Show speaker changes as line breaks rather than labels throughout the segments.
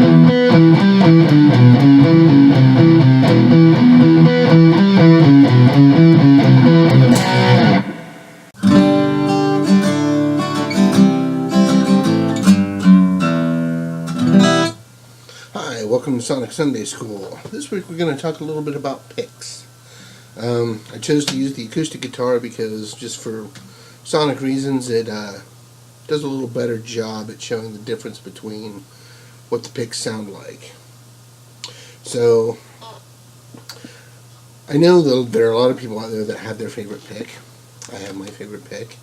Hi, welcome to Sonic Sunday School. This week we're going to talk a little bit about picks. I chose to use the acoustic guitar because, just for sonic reasons, it does a little better job at showing the difference between what the picks sound like. So, I know that there are a lot of people out there that have their favorite pick. I have my favorite pick.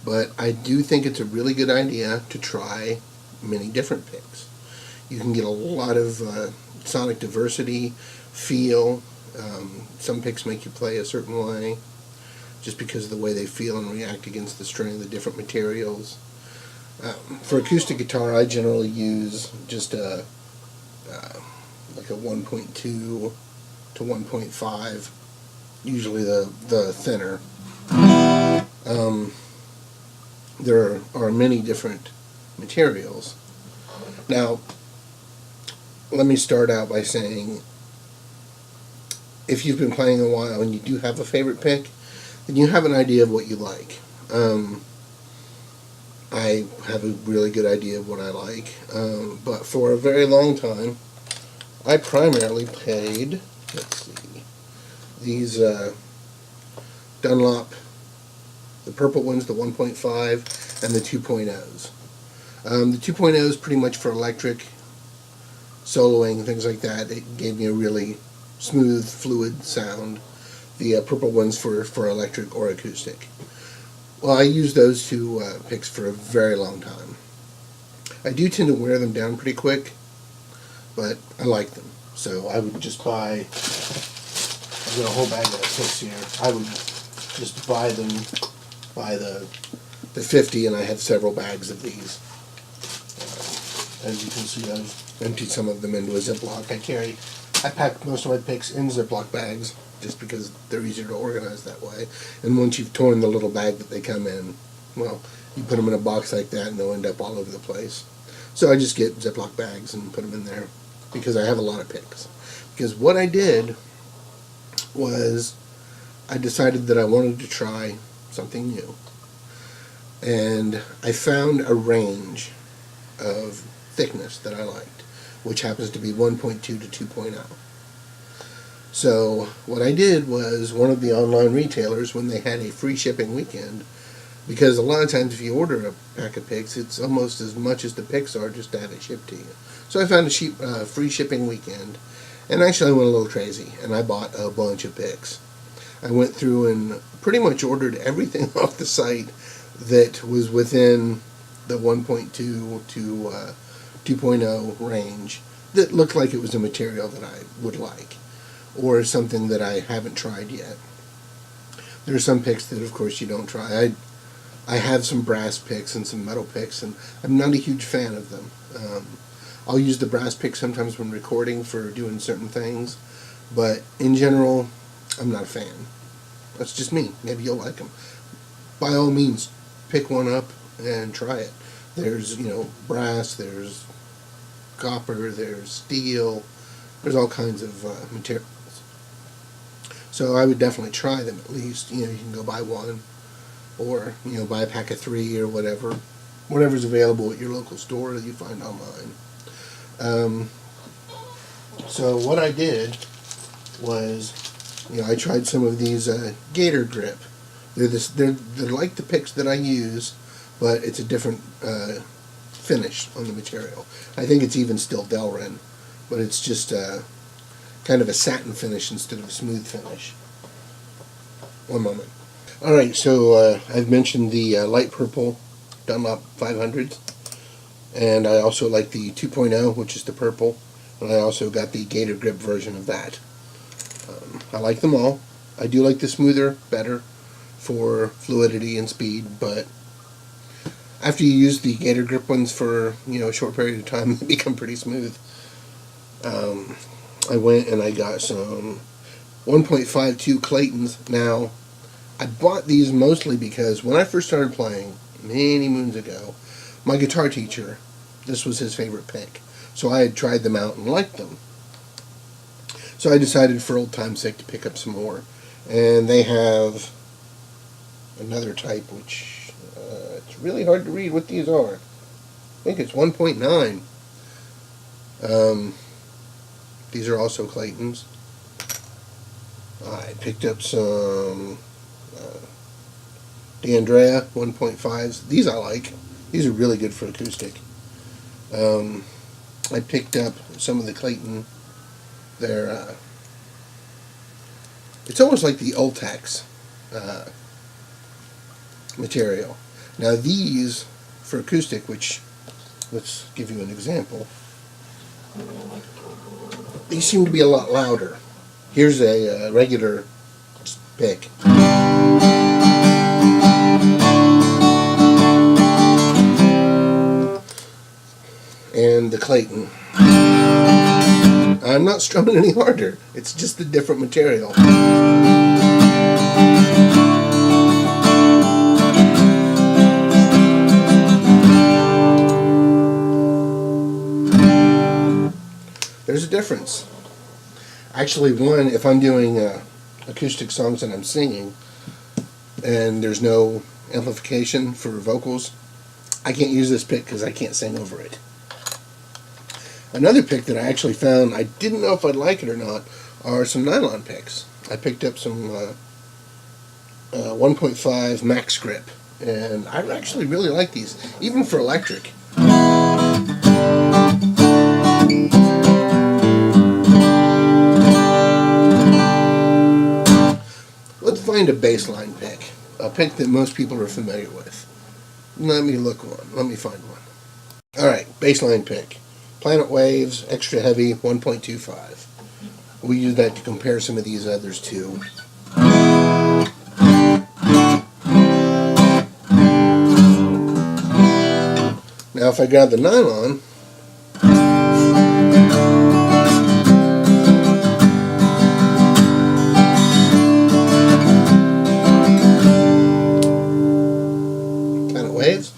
But I do think it's a really good idea to try many different picks. You can get a lot of sonic diversity, feel. Some picks make you play a certain way just because of the way they feel and react against the strain of the different materials. For acoustic guitar, I generally use just like a 1.2 to 1.5, usually the thinner. There are many different materials. Now, let me start out by saying, if you've been playing a while and you do have a favorite pick, then you have an idea of what you like. I have a really good idea of what I like, but for a very long time, I primarily played, let's see, these Dunlop, the purple ones, the 1.5, and the 2.0s. The 2.0 is pretty much for electric, soloing, and things like that. It gave me a really smooth, fluid sound. The purple one's for electric or acoustic. Well, I used those two picks for a very long time. I do tend to wear them down pretty quick, but I like them. So I would just buy, I've got a whole bag of picks here. I would just buy them by the 50, and I have several bags of these. As you can see, I've emptied some of them into a Ziploc. I pack most of my picks in Ziploc bags just because they're easier to organize that way. And once you've torn the little bag that they come in, well, you put them in a box like that and they'll end up all over the place. So I just get Ziploc bags and put them in there because I have a lot of picks. Because what I did was I decided that I wanted to try something new. And I found a range of thickness that I liked, which happens to be 1.2 to 2.0. So what I did was, one of the online retailers, when they had a free shipping weekend, because a lot of times if you order a pack of picks, it's almost as much as the picks are just to have it shipped to you. So I found a free shipping weekend, and actually I went a little crazy, and I bought a bunch of picks. I went through and pretty much ordered everything off the site that was within the 1.2 to 2.0 range that looked like it was a material that I would like, or something that I haven't tried yet. There are some picks that, of course, you don't try. I have some brass picks and some metal picks, and I'm not a huge fan of them. I'll use the brass pick sometimes when recording for doing certain things, but in general, I'm not a fan. That's just me. Maybe you'll like them. By all means, pick one up and try it. There's, brass, there's copper, there's steel, there's all kinds of materials. So I would definitely try them at least. You can go buy one, or, buy a pack of 3 or whatever. Whatever's available at your local store that you find online. So what I did was, I tried some of these Gator Grip. They're like the picks that I use, but it's a different finish on the material. I think it's even still Delrin, but it's just kind of a satin finish instead of a smooth finish. One moment. Alright, so I've mentioned the light purple Dunlop 500s, and I also like the 2.0, which is the purple, and I also got the Gator Grip version of that. I like them all. I do like the smoother better for fluidity and speed, but after you use the Gator Grip ones for a short period of time, they become pretty smooth. I went and I got some 1.52 Claytons. Now, I bought these mostly because when I first started playing, many moons ago, my guitar teacher, this was his favorite pick. So I had tried them out and liked them. So I decided for old time's sake to pick up some more. And they have another type, which it's really hard to read what these are. I think it's 1.9. These are also Claytons. I picked up some D'Andrea 1.5s. These I like. These are really good for acoustic. I picked up some of the Clayton. They're it's almost like the Ultax material. Now these for acoustic, which let's give you an example. These seem to be a lot louder. Here's a regular pick. And the Clayton. I'm not strumming any harder. It's just a different material. There's a difference. Actually, one, if I'm doing acoustic songs and I'm singing, and there's no amplification for vocals, I can't use this pick because I can't sing over it. Another pick that I actually found, I didn't know if I'd like it or not, are some nylon picks. I picked up some 1.5 max grip, and I actually really like these, even for electric. Let's find a bassline pick, a pick that most people are familiar with. Let me look one. Let me find one. All right, bassline pick. Planet Waves, extra heavy, 1.25. We use that to compare some of these others too. Now if I grab the nylon, Planet Waves,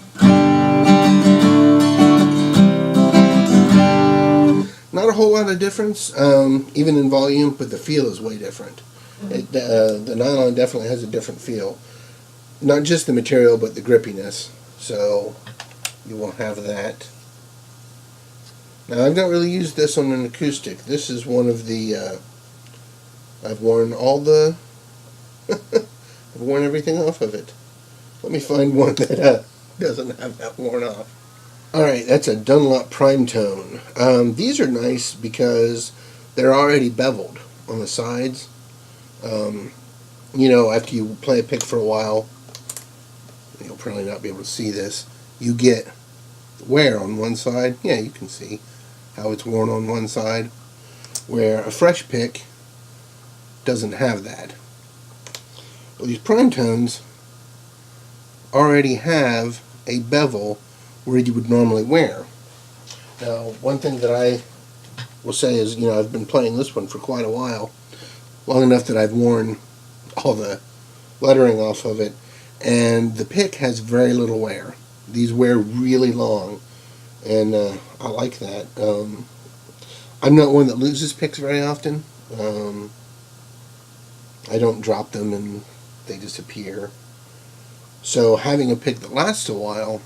not a whole lot of difference, even in volume, but the feel is way different. The nylon definitely has a different feel. Not just the material, but the grippiness. So you will have that. Now I've not really used this on an acoustic. This is one of the, I've worn all the, I've worn everything off of it. Let me find one that doesn't have that worn off. Alright, that's a Dunlop Prime Tone. These are nice because they're already beveled on the sides. You know, after you play a pick for a while, you'll probably not be able to see this, you get wear on one side. Yeah, you can see how it's worn on one side, where a fresh pick doesn't have that. Well, these Prime Tones already have a bevel where you would normally wear. Now, one thing that I will say is, you know, I've been playing this one for quite a while, long enough that I've worn all the lettering off of it, and the pick has very little wear. These wear really long, and I like that. I'm not one that loses picks very often. I don't drop them and they disappear. So having a pick that lasts a while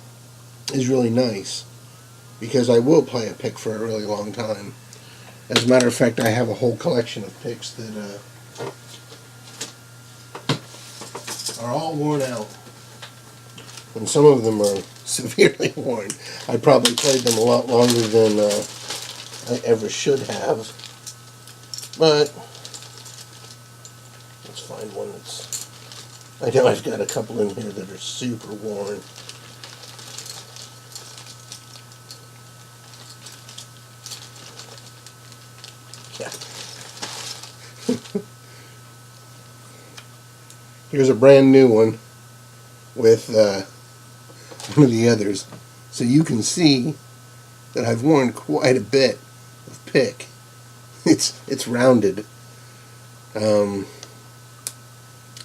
is really nice, because I will play a pick for a really long time. As a matter of fact, I have a whole collection of picks that are all worn out, and some of them are severely worn. I probably played them a lot longer than I ever should have, but let's find one that's, I know I've got a couple in here that are super worn. Yeah. Here's a brand new one with one of the others, so you can see that I've worn quite a bit of pick. It's rounded. I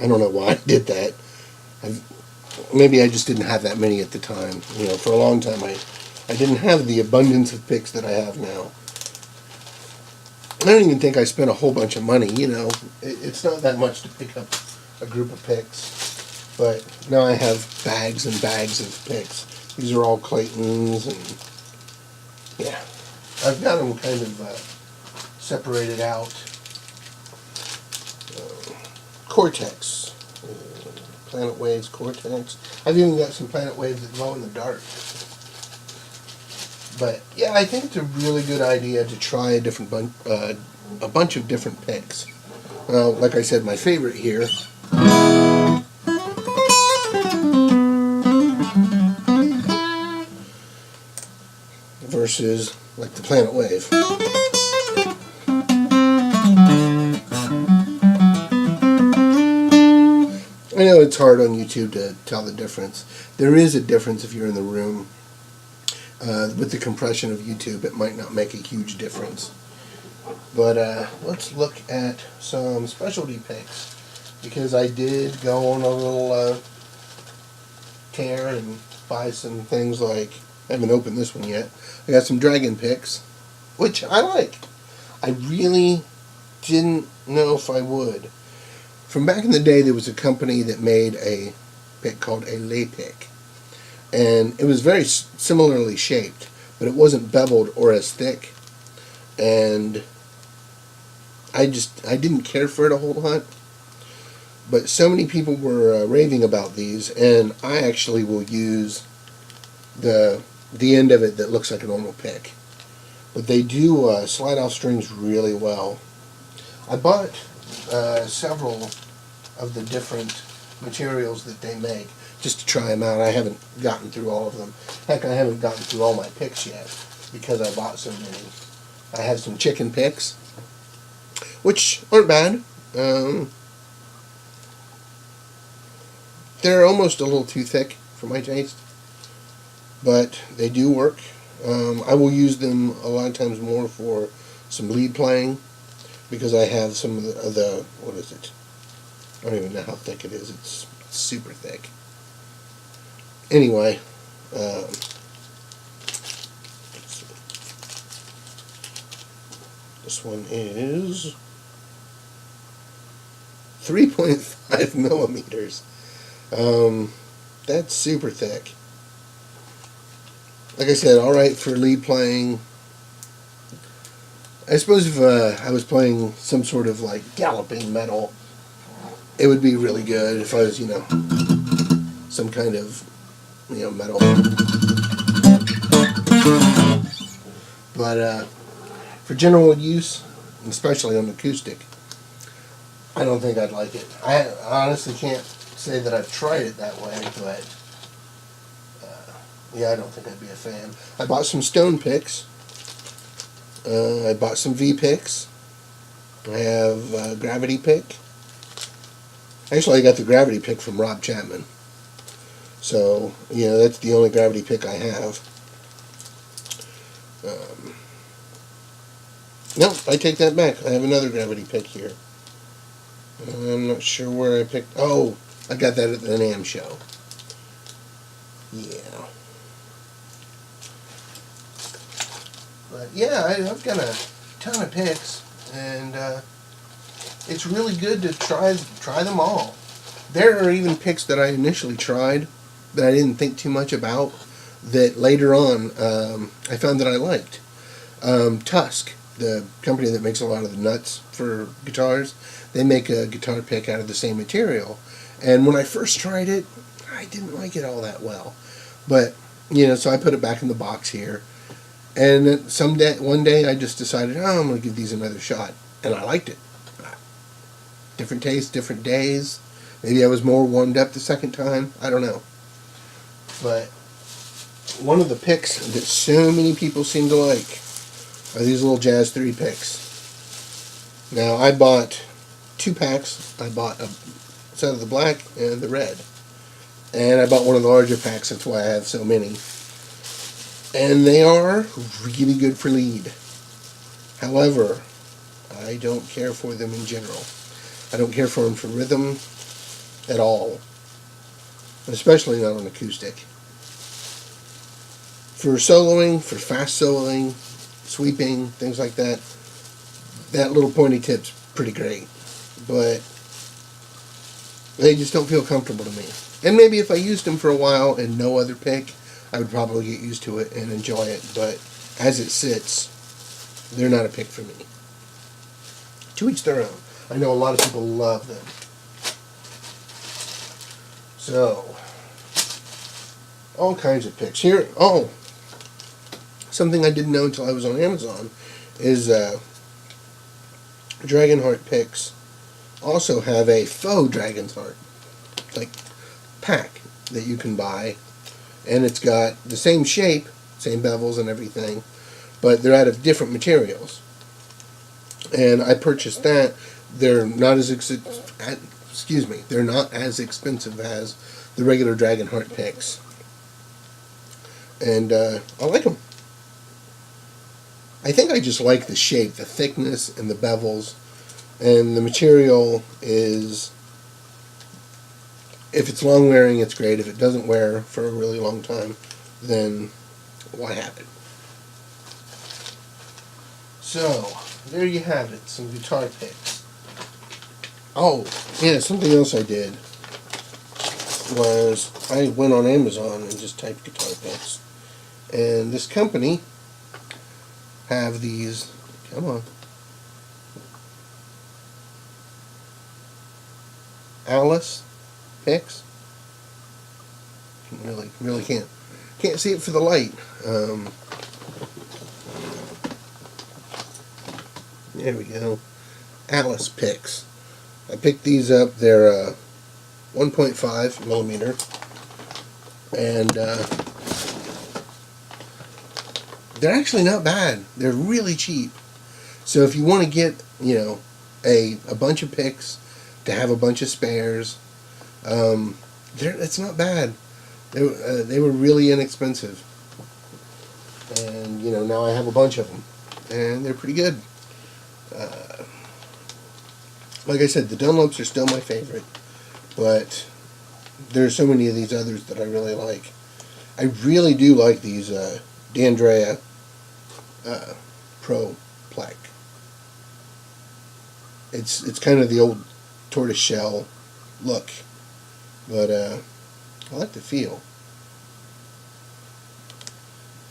don't know why I did that. Maybe I just didn't have that many at the time. You know, for a long time I I didn't have the abundance of picks that I have now. I don't even think I spent a whole bunch of money, It's not that much to pick up a group of picks. But now I have bags and bags of picks. These are all Claytons, and yeah. I've got them kind of separated out. Cortex. Planet Waves Cortex. I've even got some Planet Waves that glow in the dark. But yeah, I think it's a really good idea to try a bunch of different picks. Like I said, my favorite here versus like the Planet Wave. I know it's hard on YouTube to tell the difference. There is a difference if you're in the room. With the compression of YouTube, it might not make a huge difference. But let's look at some specialty picks, because I did go on a little tear and buy some things like, I haven't opened this one yet. I got some Dragon picks, which I like. I really didn't know if I would. From back in the day, there was a company that made a pick called a lay pick. And it was very similarly shaped, but it wasn't beveled or as thick. And I didn't care for it a whole lot. But so many people were raving about these, and I actually will use the end of it that looks like a normal pick. But they do slide off strings really well. I bought several of the different materials that they make just to try them out. I haven't gotten through all of them. Heck, I haven't gotten through all my picks yet because I bought so many. I have some chicken picks, which aren't bad. They're almost a little too thick for my taste, but they do work. I will use them a lot of times more for some lead playing, because I have some of the what is it? I don't even know how thick it is. It's super thick. Anyway, this one is 3.5 millimeters. That's super thick. Like I said, alright for lead playing. I suppose if I was playing some sort of like galloping metal, it would be really good if I was, some kind of, metal. But for general use, especially on acoustic, I don't think I'd like it. I honestly can't say that I've tried it that way, but yeah, I don't think I'd be a fan. I bought some stone picks. I bought some V picks. I have a gravity pick. Actually, I got the gravity pick from Rob Chapman. So, that's the only gravity pick I have. No, I take that back. I have another gravity pick here. I'm not sure where I picked. Oh, I got that at the NAMM show. Yeah. But yeah, I've got a ton of picks, and it's really good to try them all. There are even picks that I initially tried that I didn't think too much about, that later on I found that I liked. Tusk, the company that makes a lot of the nuts for guitars, they make a guitar pick out of the same material. And when I first tried it, I didn't like it all that well. But, so I put it back in the box here. And then one day I just decided, I'm going to give these another shot. And I liked it. Different tastes, different days. Maybe I was more warmed up the second time. I don't know. But one of the picks that so many people seem to like are these little Jazz 3 picks. Now, I bought 2 packs. I bought a set of the black and the red. And I bought one of the larger packs. That's why I have so many. And they are really good for lead. However, I don't care for them in general. I don't care for them for rhythm at all. Especially not on acoustic. For soloing, for fast soloing, sweeping, things like that, that little pointy tip's pretty great. But they just don't feel comfortable to me. And maybe if I used them for a while and no other pick, I would probably get used to it and enjoy it. But as it sits, they're not a pick for me. To each their own. I know a lot of people love them. So, all kinds of picks. Here, something I didn't know until I was on Amazon is Dragonheart picks also have a faux Dragon's Heart, like, pack that you can buy. And it's got the same shape, same bevels and everything, but they're out of different materials. And I purchased that. They're not as they're not as expensive as the regular Dragonheart picks, and I like them. I think I just like the shape, the thickness, and the bevels, and the material is. If it's long wearing, it's great. If it doesn't wear for a really long time, then why have it? So, there you have it, some guitar picks. Oh, yeah, something else I did was I went on Amazon and just typed guitar picks. And this company have these, come on, Alice picks. Really can't see it for the light. There we go. Alice picks. I picked these up. They're 1.5 millimeter, and they're actually not bad. They're really cheap. So if you want to get, a bunch of picks to have a bunch of spares, it's not bad. They were really inexpensive, and now I have a bunch of them, and they're pretty good. Like I said, the Dunlops are still my favorite, but there's so many of these others that I really like. I really do like these D'Andrea Pro Plaque. It's kind of the old tortoise shell look, but I like the feel.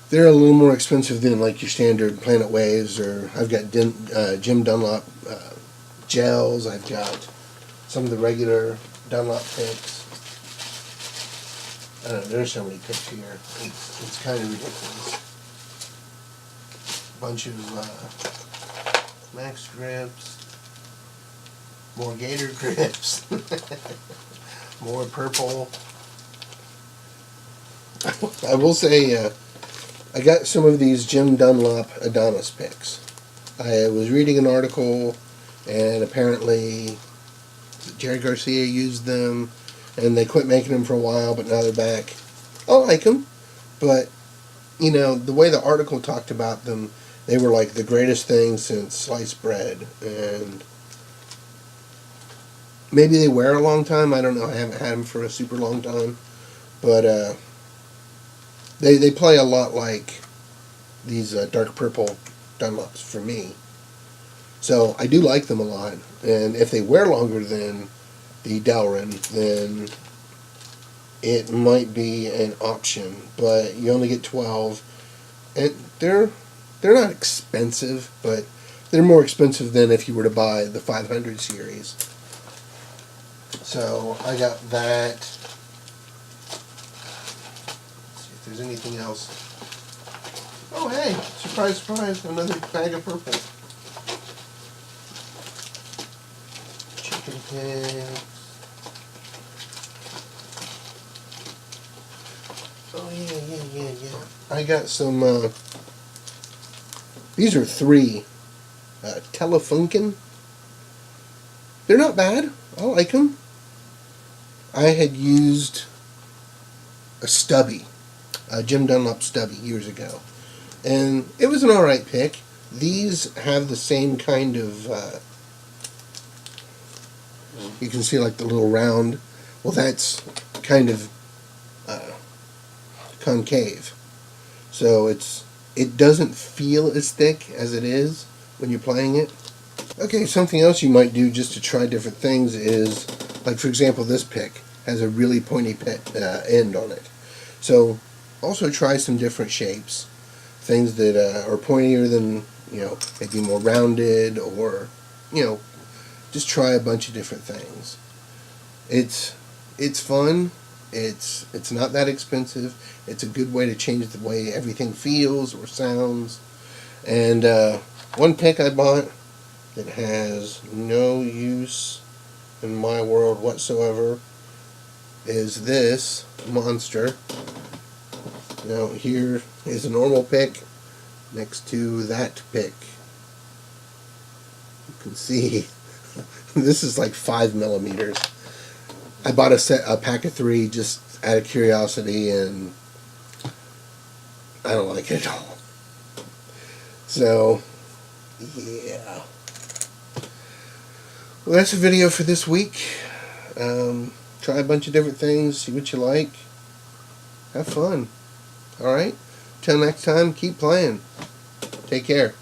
They're a little more expensive than like your standard Planet Waves, or I've got Jim Dunlop gels. I've got some of the regular Dunlop picks. I don't know, there's so many picks here. It's kind of ridiculous. Bunch of Max grips, more Gator grips, more purple. I will say, I got some of these Jim Dunlop Adonis picks. I was reading an article, and apparently Jerry Garcia used them, and they quit making them for a while, but now they're back. I like them, but, the way the article talked about them, they were like the greatest thing since sliced bread, and maybe they wear a long time. I don't know. I haven't had them for a super long time, but they play a lot like these dark purple Dunlops for me. So I do like them a lot, and if they wear longer than the Delrin, then it might be an option. But you only get 12, and they're not expensive, but they're more expensive than if you were to buy the 500 series. So I got that. Let's see if there's anything else. Oh hey, surprise, surprise, another bag of purple. Chicken pigs. Oh yeah. I got some, these are 3 Telefunken. They're not bad. I like them. I had used a stubby, a Jim Dunlop stubby years ago, and it was an alright pick. These have the same kind of, you can see like the little round, well that's kind of concave. So it doesn't feel as thick as it is when you're playing it. Okay, something else you might do just to try different things is, like for example, this pick has a really pointy end on it. So also try some different shapes, things that are pointier than, maybe more rounded, or, just try a bunch of different things. It's fun. It's not that expensive. It's a good way to change the way everything feels or sounds. And one pick I bought that has no use in my world whatsoever is this monster. Now here is a normal pick next to that pick. You can see this is like 5 millimeters. I bought a pack of 3 just out of curiosity, and I don't like it at all. So, yeah. Well, that's a video for this week. Try a bunch of different things, see what you like. Have fun. Alright? Till next time, keep playing. Take care.